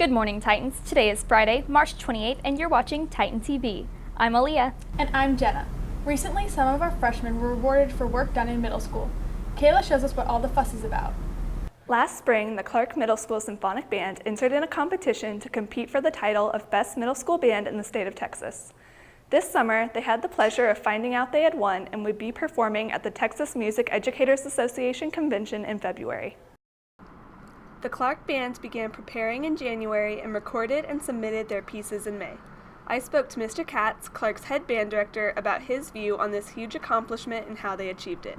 Good morning, Titans. Today is Friday, March 28th, and you're watching Titan TV. I'm Aaliyah. And I'm Jenna. Recently, some of our freshmen were rewarded for work done in middle school. Kayla shows us what all the fuss is about. Last spring, the Clark Middle School Symphonic Band entered in a competition to compete for the title of Best Middle School Band in the state of Texas. This summer, they had the pleasure of finding out they had won and would be performing at the Texas Music Educators Association convention in February. The Clark Band began preparing in January and recorded and submitted their pieces in May. I spoke to Mr. Katz, Clark's head band director, about his view on this huge accomplishment and how they achieved it.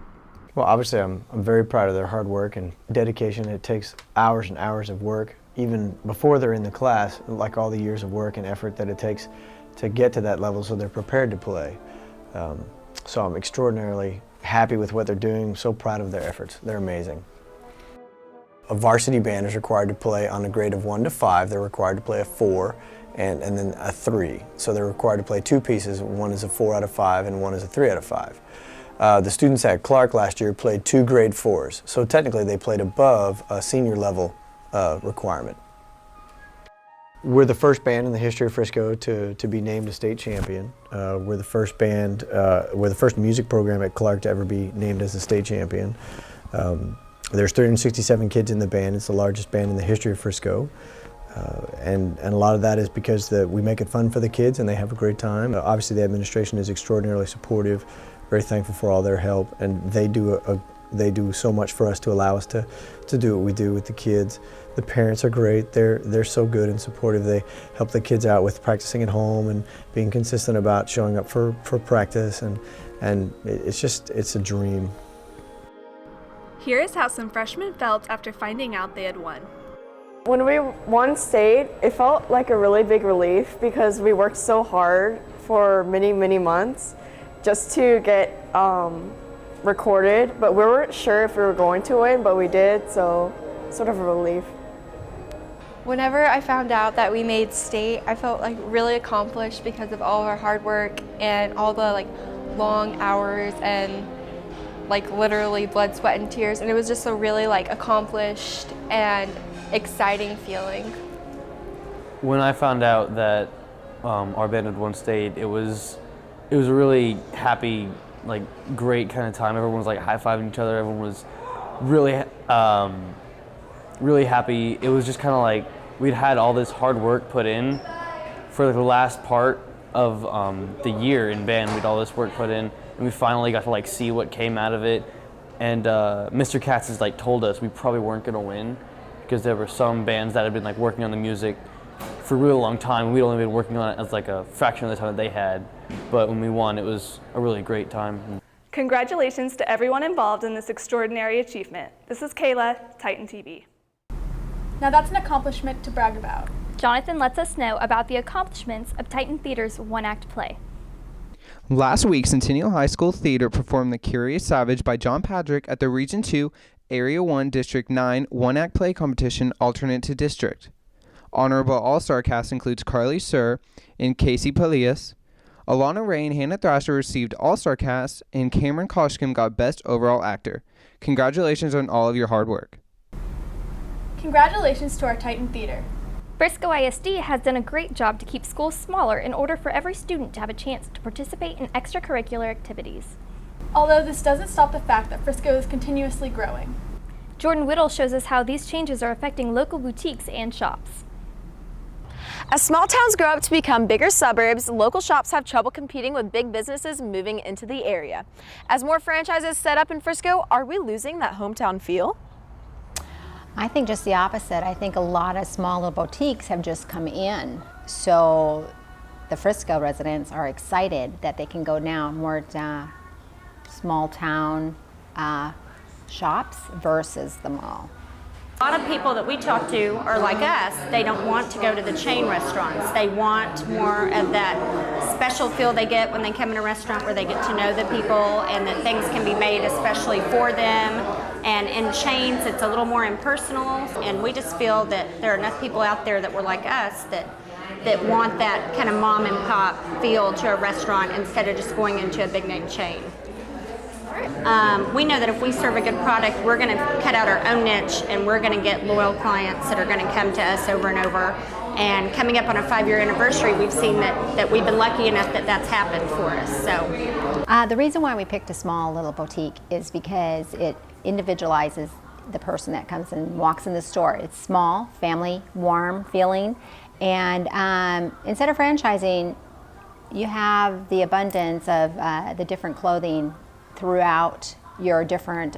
Well, obviously I'm very proud of their hard work and dedication. It takes hours and hours of work, even before they're in the class, like all the years of work and effort that it takes to get to that level so they're prepared to play. So I'm extraordinarily happy with what they're doing, so proud of their efforts. They're amazing. A varsity band is required to play on a grade of 1 to 5. They're required to play a 4 and then a 3. So they're required to play 2 pieces. One is a 4 out of 5 and one is a 3 out of 5. The students at Clark last year played 2 grade 4s. So technically they played above a senior level requirement. We're the first band in the history of Frisco to be named a state champion. We're the first band, we're the first music program at Clark to ever be named as a state champion. There's 367 kids in the band. It's the largest band in the history of Frisco. And a lot of that is because we make it fun for the kids and they have a great time. Obviously the administration is extraordinarily supportive, very thankful for all their help, and they do so much for us to allow us to do what we do with the kids. The parents are great. They're so good and supportive. They help the kids out with practicing at home and being consistent about showing up for practice, and it's a dream. Here is how some freshmen felt after finding out they had won. When we won state, it felt like a really big relief because we worked so hard for many, many months just to get recorded, but we weren't sure if we were going to win, but we did, so sort of a relief. Whenever I found out that we made state, I felt like really accomplished because of all of our hard work and all the long hours and literally blood, sweat, and tears, and it was just a really accomplished and exciting feeling. When I found out that our band had won state, it was a really happy, great kind of time. Everyone was high-fiving each other. Everyone was really, really happy. It was just kind of we'd had all this hard work put in for the last part of the year in band. We'd all this work put in, and we finally got to see what came out of it. And Mr. Katz has told us we probably weren't going to win because there were some bands that had been working on the music for a really long time. We'd only been working on it as a fraction of the time that they had. But when we won, it was a really great time. Congratulations to everyone involved in this extraordinary achievement. This is Kayla, Titan TV. Now that's an accomplishment to brag about. Jonathan lets us know about the accomplishments of Titan Theater's one-act play. Last week, Centennial High School Theater performed The Curious Savage by John Patrick at the Region 2, Area 1, District 9 one-act play competition alternate to district. Honorable All-Star cast includes Carly Sir and Casey Palias. Alana Ray and Hannah Thrasher received All-Star cast, and Cameron Koshkim got Best Overall Actor. Congratulations on all of your hard work. Congratulations to our Titan Theater. Frisco ISD has done a great job to keep schools smaller in order for every student to have a chance to participate in extracurricular activities. Although this doesn't stop the fact that Frisco is continuously growing. Jordan Whittle shows us how these changes are affecting local boutiques and shops. As small towns grow up to become bigger suburbs, local shops have trouble competing with big businesses moving into the area. As more franchises set up in Frisco, are we losing that hometown feel? I think just the opposite. I think a lot of smaller boutiques have just come in. So the Frisco residents are excited that they can go now more to small town shops versus the mall. A lot of people that we talk to are like us. They don't want to go to the chain restaurants. They want more of that special feel they get when they come in a restaurant where they get to know the people and that things can be made especially for them. And in chains, it's a little more impersonal. And we just feel that there are enough people out there that were like us that want that kind of mom and pop feel to a restaurant instead of just going into a big name chain. We know that if we serve a good product, we're going to cut out our own niche and we're going to get loyal clients that are going to come to us over and over And coming up on a 5-year anniversary, we've seen that we've been lucky enough that that's happened for us. So, The reason why we picked a small little boutique is because it individualizes the person that comes and walks in the store. It's small, family, warm feeling, and instead of franchising, you have the abundance of the different clothing throughout your different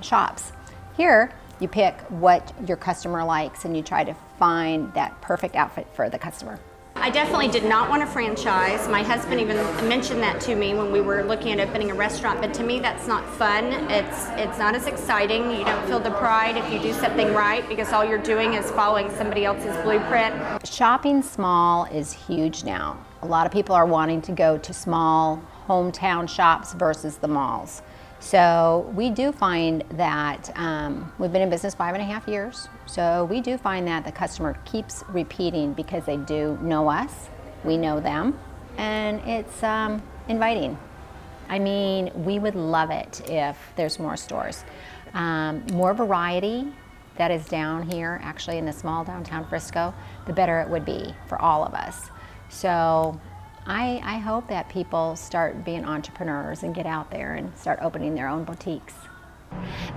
shops. Here, you pick what your customer likes and you try to find that perfect outfit for the customer. I definitely did not want to franchise. My husband even mentioned that to me when we were looking at opening a restaurant, but to me that's not fun. It's not as exciting. You don't feel the pride if you do something right because all you're doing is following somebody else's blueprint. Shopping small is huge now. A lot of people are wanting to go to small hometown shops versus the malls. So we do find that we've been in business 5.5 years. So we do find that the customer keeps repeating because they do know us, we know them, and it's inviting. I mean, we would love it if there's more stores. More variety that is down here, actually in the small downtown Frisco, the better it would be for all of us. So I hope that people start being entrepreneurs and get out there and start opening their own boutiques.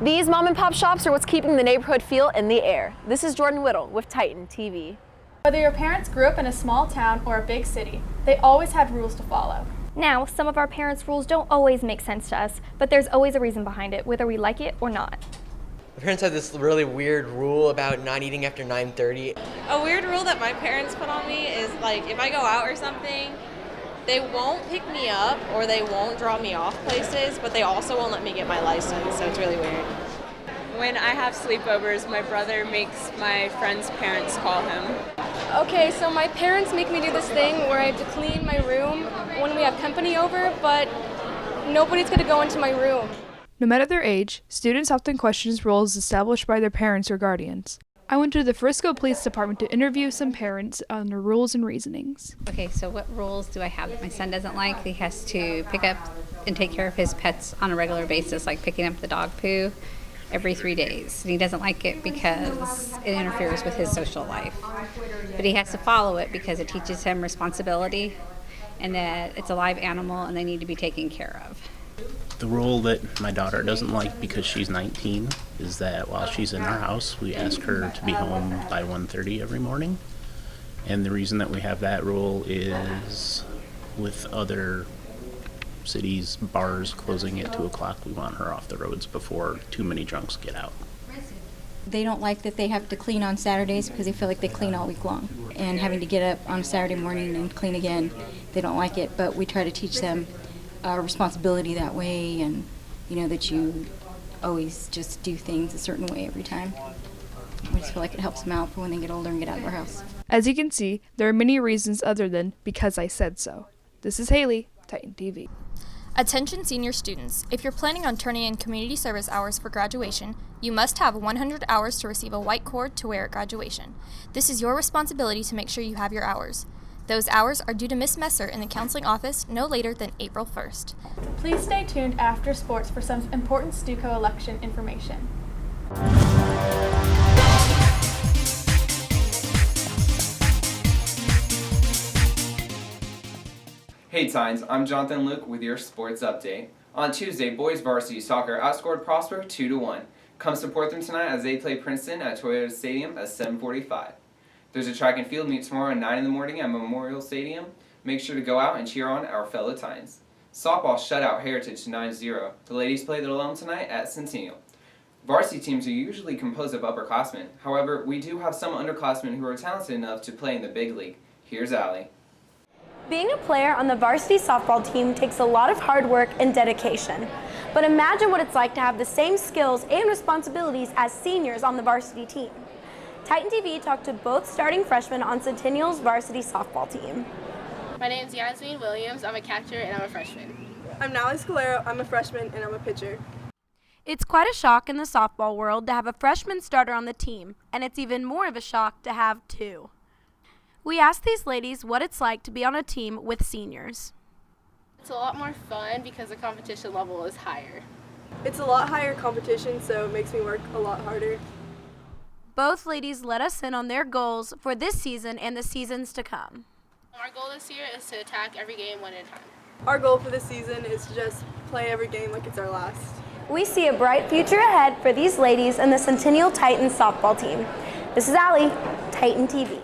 These mom and pop shops are what's keeping the neighborhood feel in the air. This is Jordan Whittle with Titan TV. Whether your parents grew up in a small town or a big city, they always had rules to follow. Now, some of our parents' rules don't always make sense to us, but there's always a reason behind it, whether we like it or not. My parents had this really weird rule about not eating after 9:30. A weird rule that my parents put on me is like if I go out or something, they won't pick me up or they won't drop me off places, but they also won't let me get my license, so it's really weird. When I have sleepovers, my brother makes my friend's parents call him. Okay, so my parents make me do this thing where I have to clean my room when we have company over, but nobody's going to go into my room. No matter their age, students often question roles established by their parents or guardians. I went to the Frisco Police Department to interview some parents on their rules and reasonings. Okay, so what rules do I have that my son doesn't like? He has to pick up and take care of his pets on a regular basis, like picking up the dog poo every 3 days. And he doesn't like it because it interferes with his social life. But he has to follow it because it teaches him responsibility and that it's a live animal and they need to be taken care of. The rule that my daughter doesn't like because she's 19 is that while she's in our house, we ask her to be home by 1:30 every morning. And the reason that we have that rule is with other cities, bars closing at 2 o'clock, we want her off the roads before too many drunks get out. They don't like that they have to clean on Saturdays because they feel like they clean all week long. And having to get up on a Saturday morning and clean again, they don't like it. But we try to teach them responsibility that way, and that you always just do things a certain way every time. We just feel like it helps them out for when they get older and get out of our house. As you can see, there are many reasons other than because I said so. This is Haley, Titan TV. Attention senior students, if you're planning on turning in community service hours for graduation, you must have 100 hours to receive a white cord to wear at graduation. This is your responsibility to make sure you have your hours. Those hours are due to Ms. Messer in the counseling office no later than April 1st. Please stay tuned after sports for some important STUCO election information. Hey Tines, I'm Jonathan Luke with your sports update. On Tuesday, boys varsity soccer outscored Prosper 2-1. Come support them tonight as they play Princeton at Toyota Stadium at 7:45. There's a track and field meet tomorrow at 9 in the morning at Memorial Stadium. Make sure to go out and cheer on our fellow Tines. Softball shut out Heritage 9-0. The ladies play their alone tonight at Centennial. Varsity teams are usually composed of upperclassmen. However, we do have some underclassmen who are talented enough to play in the big league. Here's Allie. Being a player on the varsity softball team takes a lot of hard work and dedication. But imagine what it's like to have the same skills and responsibilities as seniors on the varsity team. Titan TV talked to both starting freshmen on Centennial's varsity softball team. My name is Yasmin Williams. I'm a catcher and I'm a freshman. I'm Nally Scalero. I'm a freshman and I'm a pitcher. It's quite a shock in the softball world to have a freshman starter on the team, and it's even more of a shock to have two. We asked these ladies what it's like to be on a team with seniors. It's a lot more fun because the competition level is higher. It's a lot higher competition, so it makes me work a lot harder. both ladies let us in on their goals for this season and the seasons to come. Our goal this year is to attack every game one at a time. Our goal for this season is to just play every game like it's our last. We see a bright future ahead for these ladies and the Centennial Titans softball team. This is Allie, Titan TV.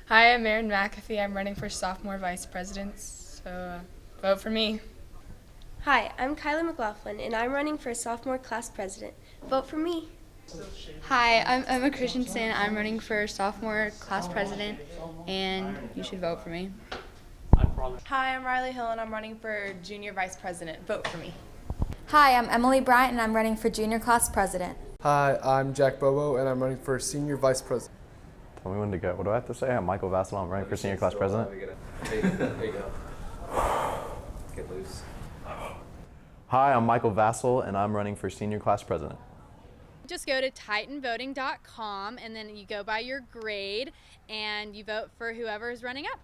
Hi, I'm Erin McAfee. I'm running for sophomore vice president, so vote for me. Hi, I'm Kylie McLaughlin, and I'm running for sophomore class president. Vote for me. Hi, I'm Emma Christensen. I'm running for sophomore class president, and you should vote for me. Hi, I'm Riley Hill, and I'm running for junior vice president. Vote for me. Hi, I'm Emily Bryant, and I'm running for junior class president. Hi, I'm Jack Bobo, and I'm running for senior vice president. Tell me when to go. What do I have to say? I'm Michael Vassal. I'm running for senior class president. There you go. Get loose. Hi, I'm Michael Vassal, and I'm running for senior class president. Just go to titanvoting.com, and then you go by your grade, and you vote for whoever is running up.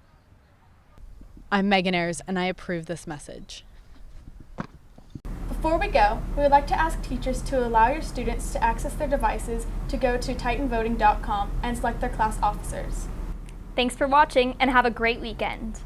I'm Megan Ayers, and I approve this message. Before we go, we would like to ask teachers to allow your students to access their devices to go to titanvoting.com and select their class officers. Thanks for watching and have a great weekend.